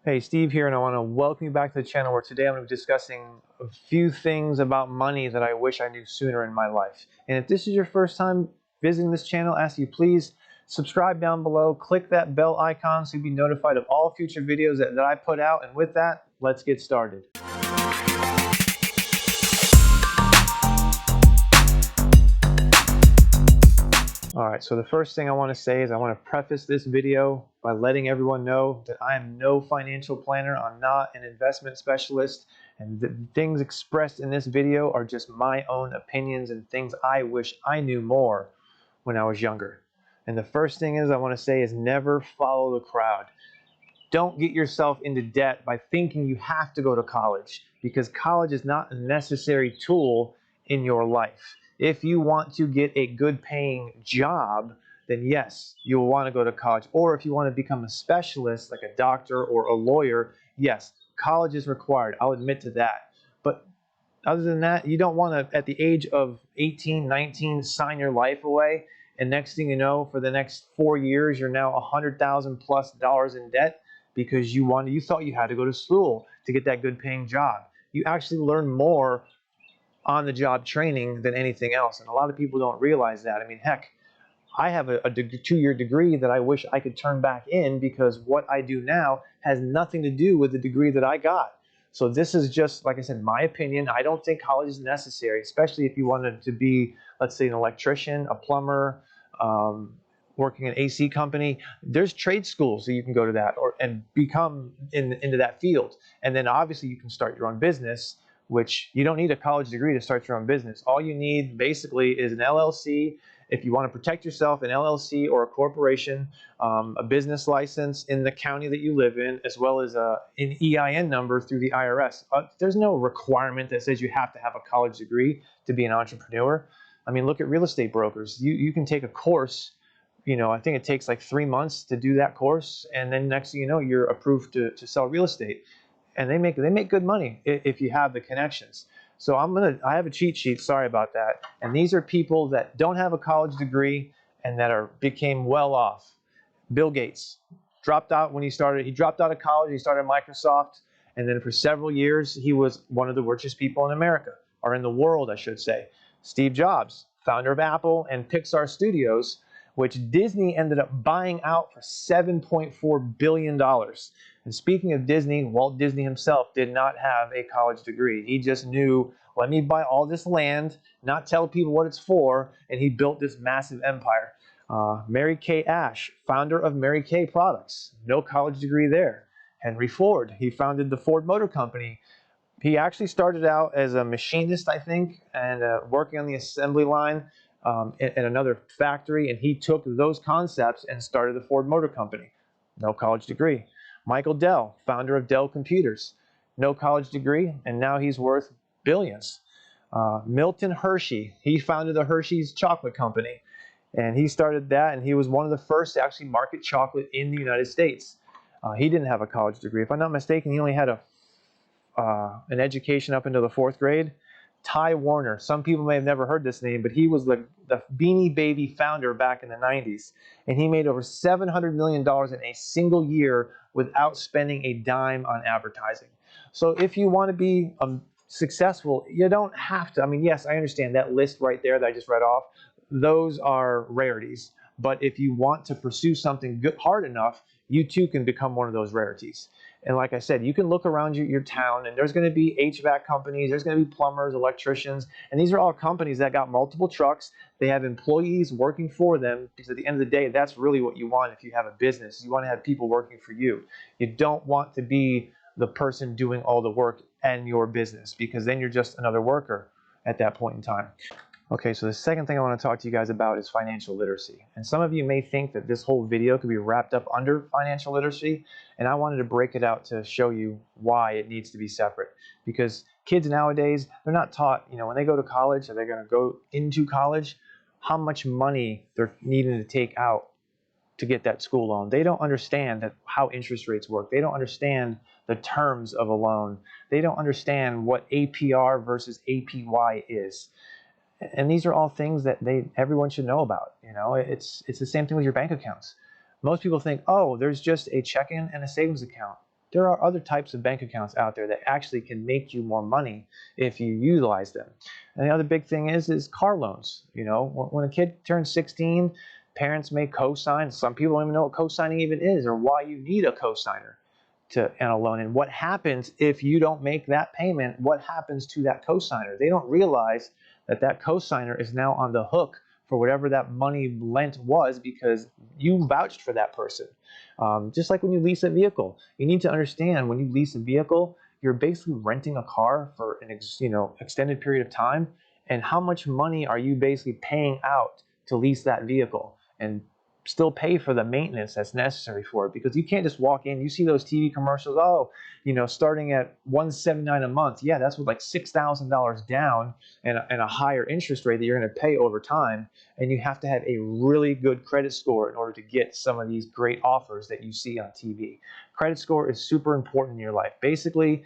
Hey, Steve here, and I want to welcome you back to the channel where today I'm going to be discussing a few things about money that I wish I knew sooner in my life. And if this is your first time visiting this channel, I ask you please subscribe down below, click that bell icon so you'll be notified of all future videos that I put out. And with that, let's get started. Alright, so the first thing I want to say is I want to preface this video by letting everyone know that I am no financial planner. I'm not an investment specialist, and the things expressed in this video are just my own opinions and things I wish I knew more when I was younger. And the first thing I want to say is never follow the crowd. Don't get yourself into debt by thinking you have to go to college, because college is not a necessary tool in your life. If you want to get a good paying job, then yes, you'll want to go to college. Or if you want to become a specialist like a doctor or a lawyer, yes, college is required. I'll admit to that. But other than that, you don't want to, at the age of 18, 19, sign your life away. And next thing you know, for the next 4 years, you're now $100,000+ in debt because you thought you had to go to school to get that good paying job. You actually learn more on the job training than anything else. And a lot of people don't realize that. I mean, heck, I have a 2-year degree that I wish I could turn back in because what I do now has nothing to do with the degree that I got. So this is just, like I said, my opinion. I don't think college is necessary, especially if you wanted to be, let's say, an electrician, a plumber, working in an AC company. There's trade schools that you can go to that and become into that field. And then obviously you can start your own business, which you don't need a college degree to start your own business. All you need basically is an LLC. If you want to protect yourself, an LLC or a corporation, a business license in the county that you live in, as well as an EIN number through the IRS. There's no requirement that says you have to have a college degree to be an entrepreneur. I mean, look at real estate brokers. You can take a course. I think it takes like 3 months to do that course, and then next thing you know, you're approved to sell real estate. And they make good money if you have the connections. So I have a cheat sheet, sorry about that. And these are people that don't have a college degree and that became well off. Bill Gates dropped out when he dropped out of college, he started Microsoft, and then for several years he was one of the richest people in America, or in the world, I should say. Steve Jobs, founder of Apple and Pixar Studios, which Disney ended up buying out for $7.4 billion. And speaking of Disney, Walt Disney himself did not have a college degree. He just knew, let me buy all this land, not tell people what it's for, and he built this massive empire. Mary Kay Ash, founder of Mary Kay Products, no college degree there. Henry Ford, he founded the Ford Motor Company. He actually started out as a machinist, I think, and working on the assembly line at another factory, and he took those concepts and started the Ford Motor Company. No college degree. Michael Dell, founder of Dell Computers, no college degree, and now he's worth billions. Milton Hershey, he founded the Hershey's Chocolate Company, and he started that, and he was one of the first to actually market chocolate in the United States. He didn't have a college degree. If I'm not mistaken, he only had an education up into the 4th grade. Ty Warner, some people may have never heard this name, but he was the Beanie Baby founder back in the 90s. And he made over $700 million in a single year without spending a dime on advertising. So if you want to be successful, you don't have to. I mean, yes, I understand that list right there that I just read off. Those are rarities. But if you want to pursue something hard enough, you too can become one of those rarities. And like I said, you can look around your town, and there's going to be HVAC companies, there's going to be plumbers, electricians, and these are all companies that got multiple trucks. They have employees working for them, because at the end of the day, that's really what you want if you have a business. You want to have people working for you. You don't want to be the person doing all the work in your business, because then you're just another worker at that point in time. Okay, so the second thing I want to talk to you guys about is financial literacy. And some of you may think that this whole video could be wrapped up under financial literacy, and I wanted to break it out to show you why it needs to be separate. Because kids nowadays, they're not taught, when they go to college, or they're going to go into college, how much money they're needing to take out to get that school loan. They don't understand how interest rates work. They don't understand the terms of a loan. They don't understand what APR versus APY is. And these are all things that everyone should know about. It's the same thing with your bank accounts. Most people think, oh, there's just a checking and a savings account. there are other types of bank accounts out there that actually can make you more money if you utilize them. And the other big thing is car loans. You know, when a kid turns 16, parents may co-sign. Some people don't even know what co-signing even is or why you need a co-signer and a loan. And what happens if you don't make that payment? What happens to that co-signer? They don't realize that that co-signer is now on the hook for whatever that money lent was because you vouched for that person. Just like when you lease a vehicle, you need to understand when you lease a vehicle, you're basically renting a car for an extended period of time. And how much money are you basically paying out to lease that vehicle and still pay for the maintenance that's necessary for it? Because you can't just walk in, you see those TV commercials, oh, starting at $179 a month. Yeah, that's with like $6,000 down and a higher interest rate that you're going to pay over time. And you have to have a really good credit score in order to get some of these great offers that you see on TV. Credit score is super important in your life. Basically,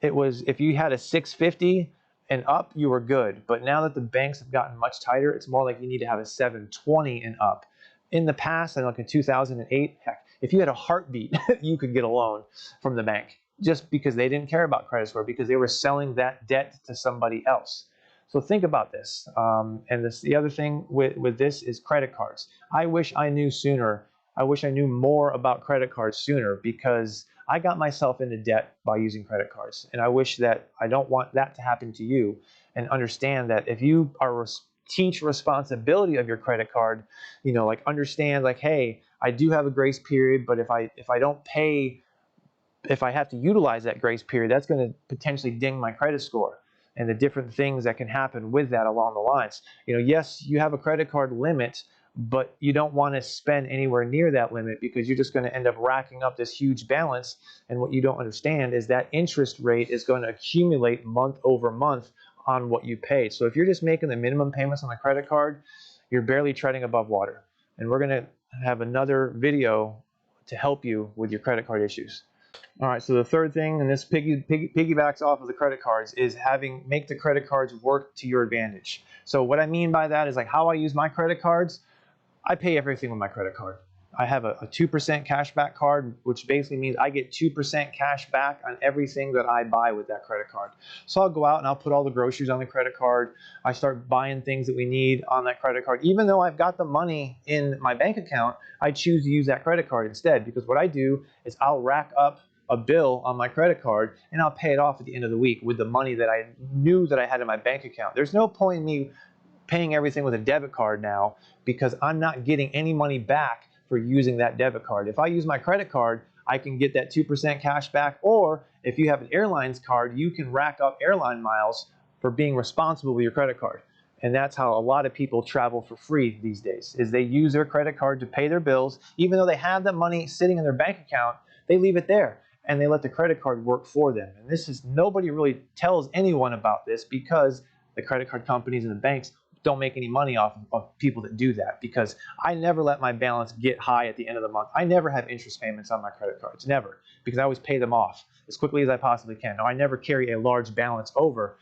it was if you had a 650 and up, you were good. But now that the banks have gotten much tighter, it's more like you need to have a 720 and up. In the past, and like in 2008, heck, if you had a heartbeat, you could get a loan from the bank just because they didn't care about credit score because they were selling that debt to somebody else. So think about this. The other thing with this is credit cards. I wish I knew sooner. I wish I knew more about credit cards sooner because I got myself into debt by using credit cards. And I wish that I don't want that to happen to you, and understand that if you are teach responsibility of your credit card, like understand like, hey, I do have a grace period, but if I don't pay, if I have to utilize that grace period, that's going to potentially ding my credit score, and the different things that can happen with that along the lines. Yes, you have a credit card limit, but you don't want to spend anywhere near that limit because you're just going to end up racking up this huge balance. And what you don't understand is that interest rate is going to accumulate month over month on what you pay. So if you're just making the minimum payments on the credit card, you're barely treading above water. And we're going to have another video to help you with your credit card issues. All right, so the third thing, and this piggybacks off of the credit cards, is make the credit cards work to your advantage. So what I mean by that is like how I use my credit cards. I pay everything with my credit card. I have a 2% cashback card, which basically means I get 2% cash back on everything that I buy with that credit card. So I'll go out and I'll put all the groceries on the credit card. I start buying things that we need on that credit card. Even though I've got the money in my bank account, I choose to use that credit card instead, because what I do is I'll rack up a bill on my credit card and I'll pay it off at the end of the week with the money that I knew that I had in my bank account. There's no point in me paying everything with a debit card now because I'm not getting any money back for using that debit card. If I use my credit card, I can get that 2% cash back, or if you have an airlines card, you can rack up airline miles for being responsible with your credit card. And that's how a lot of people travel for free these days, is they use their credit card to pay their bills. Even though they have the money sitting in their bank account, they leave it there and they let the credit card work for them. And this is, nobody really tells anyone about this because the credit card companies and the banks don't make any money off of people that do that, because I never let my balance get high at the end of the month. I never have interest payments on my credit cards, never, because I always pay them off as quickly as I possibly can. Now, I never carry a large balance over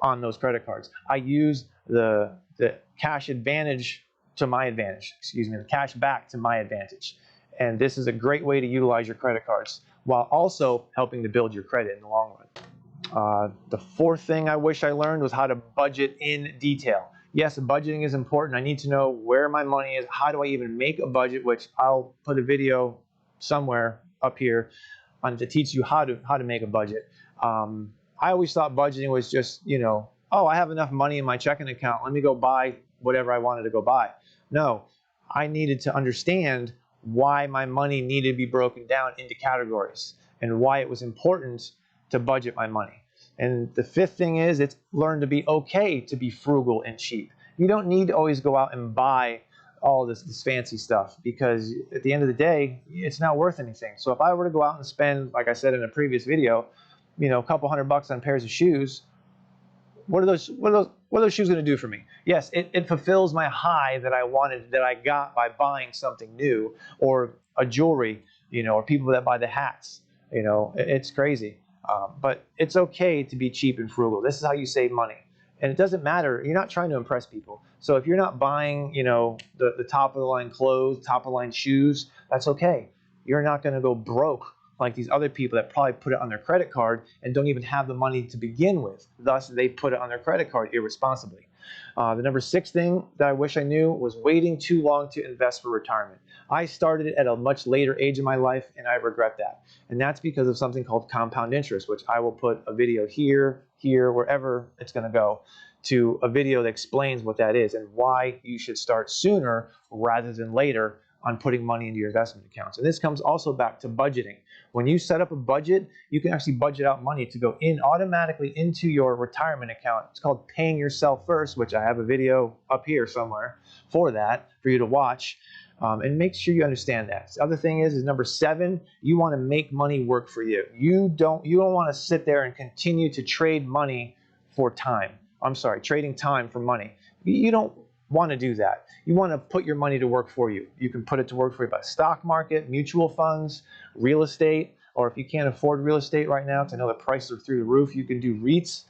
on those credit cards. I use the cash advantage to my advantage, the cash back to my advantage. And this is a great way to utilize your credit cards while also helping to build your credit in the long run. The fourth thing I wish I learned was how to budget in detail. Yes, budgeting is important. I need to know where my money is. How do I even make a budget? Which I'll put a video somewhere up here on to teach you how to make a budget. I always thought budgeting was just, oh, I have enough money in my checking account. Let me go buy whatever I wanted to go buy. No, I needed to understand why my money needed to be broken down into categories and why it was important to budget my money. And the fifth thing is, it's learn to be okay to be frugal and cheap. You don't need to always go out and buy all this fancy stuff, because at the end of the day, it's not worth anything. So if I were to go out and spend, like I said in a previous video, a couple $100 on pairs of shoes, what are those shoes going to do for me? Yes, it fulfills my high that I got by buying something new, or a jewelry, or people that buy the hats. It's crazy. But it's okay to be cheap and frugal. This is how you save money. And it doesn't matter. You're not trying to impress people. So if you're not buying, the top of the line clothes, top of the line shoes, that's okay. You're not going to go broke like these other people that probably put it on their credit card and don't even have the money to begin with. Thus, they put it on their credit card irresponsibly. The number 6 thing that I wish I knew was waiting too long to invest for retirement. I started it at a much later age in my life, and I regret that. And that's because of something called compound interest, which I will put a video here, wherever it's going to go, to a video that explains what that is and why you should start sooner rather than later on putting money into your investment accounts. And this comes also back to budgeting. When you set up a budget, you can actually budget out money to go in automatically into your retirement account. It's called paying yourself first, which I have a video up here somewhere for that, for you to watch. And make sure you understand that. The other thing is number 7, you want to make money work for you. You don't want to sit there and continue to trade money for time. I'm sorry, trading time for money. You don't want to do that. You want to put your money to work for you. You can put it to work for you by stock market, mutual funds, real estate, or if you can't afford real estate right now, because I know the prices are through the roof, you can do REITs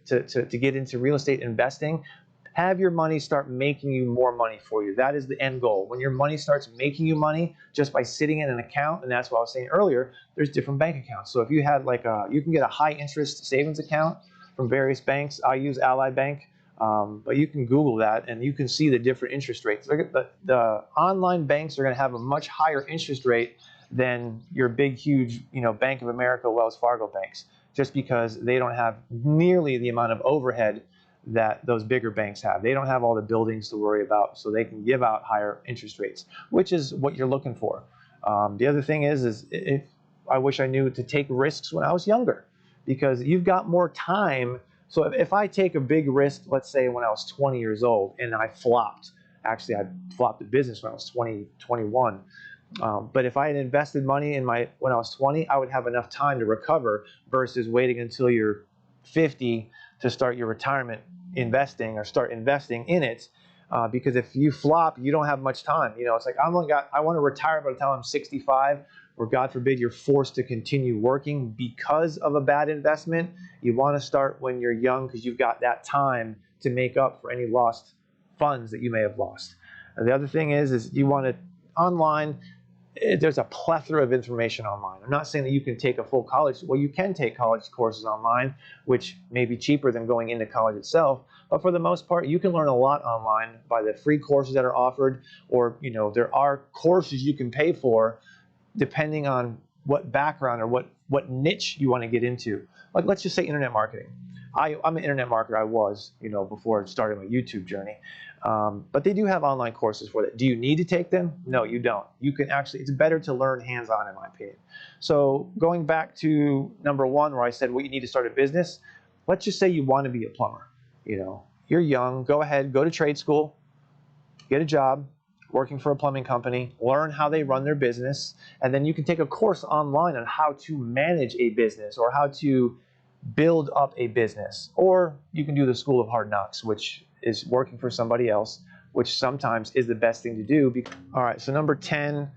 to get into real estate investing. Have your money start making you more money for you. That is the end goal. When your money starts making you money just by sitting in an account, and that's what I was saying earlier, there's different bank accounts. So if you had you can get a high interest savings account from various banks. I use Ally Bank, but you can Google that and you can see the different interest rates. The online banks are going to have a much higher interest rate than your big, huge, Bank of America, Wells Fargo banks, just because they don't have nearly the amount of overhead that those bigger banks have. They don't have all the buildings to worry about, so they can give out higher interest rates, which is what you're looking for. The other thing is if I wish I knew to take risks when I was younger, because you've got more time. So if I take a big risk, let's say when I was 20 years old and I flopped, actually I flopped the business when I was 20, 21. But if I had invested money when I was 20, I would have enough time to recover versus waiting until you're 50 to start your retirement investing or start investing in it. Because if you flop, you don't have much time. It's like I want to retire by the time I'm 65, or God forbid you're forced to continue working because of a bad investment. You want to start when you're young because you've got that time to make up for any lost funds that you may have lost. And the other thing is you want to online. There's a plethora of information online. I'm not saying that you can take a full college. Well, you can take college courses online, which may be cheaper than going into college itself. But for the most part, you can learn a lot online by the free courses that are offered, or there are courses you can pay for depending on what background or what niche you want to get into. Like let's just say internet marketing. I'm an internet marketer. I was, before I started my YouTube journey. But they do have online courses for that. Do you need to take them? No, you don't. You can actually, it's better to learn hands-on in my opinion. So going back to number 1 where I said, well, you need to start a business. Let's just say you want to be a plumber. You're young, go ahead, go to trade school, get a job working for a plumbing company, learn how they run their business, and then you can take a course online on how to manage a business or how to build up a business. Or you can do the School of Hard Knocks, which is working for somebody else, which sometimes is the best thing to do. All right, so number 10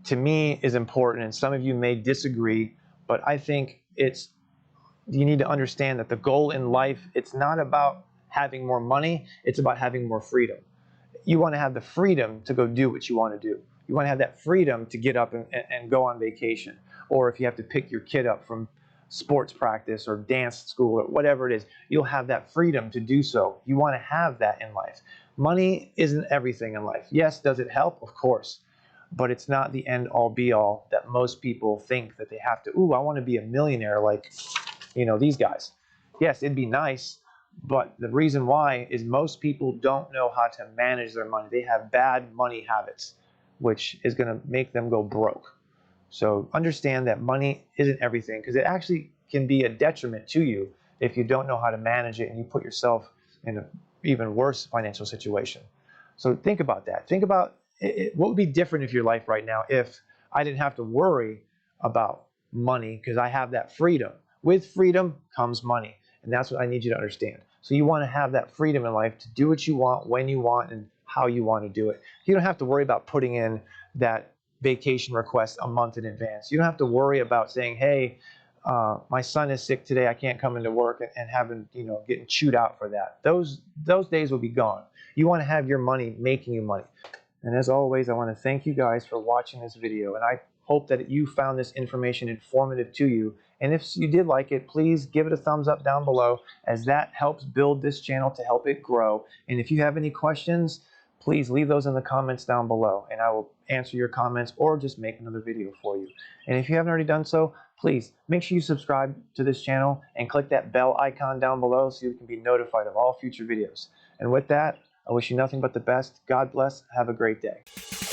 to me is important, and some of you may disagree, but I think you need to understand that the goal in life, it's not about having more money, it's about having more freedom. You want to have the freedom to go do what you want to do. You want to have that freedom to get up and go on vacation. Or if you have to pick your kid up from sports practice or dance school or whatever it is, you'll have that freedom to do so. You want to have that in life. Money isn't everything in life. Yes, does it help? Of course. But it's not the end all be all that most people think that they have to, I want to be a millionaire like, these guys. Yes, it'd be nice. But the reason why is most people don't know how to manage their money. They have bad money habits, which is going to make them go broke. So understand that money isn't everything, because it actually can be a detriment to you if you don't know how to manage it and you put yourself in an even worse financial situation. So think about that. Think about what would be different if your life right now if I didn't have to worry about money, because I have that freedom. With freedom comes money. And that's what I need you to understand. So you want to have that freedom in life to do what you want, when you want, and how you want to do it. You don't have to worry about putting in that vacation request a month in advance. You don't have to worry about saying, hey, my son is sick today, I can't come into work, and having, getting chewed out for that. Those days will be gone. You want to have your money making you money. And as always, I want to thank you guys for watching this video. And I hope that you found this information informative to you. And if you did like it, please give it a thumbs up down below, as that helps build this channel to help it grow. And if you have any questions, please leave those in the comments down below, and I will answer your comments or just make another video for you. And if you haven't already done so, please make sure you subscribe to this channel and click that bell icon down below so you can be notified of all future videos. And with that, I wish you nothing but the best. God bless. Have a great day.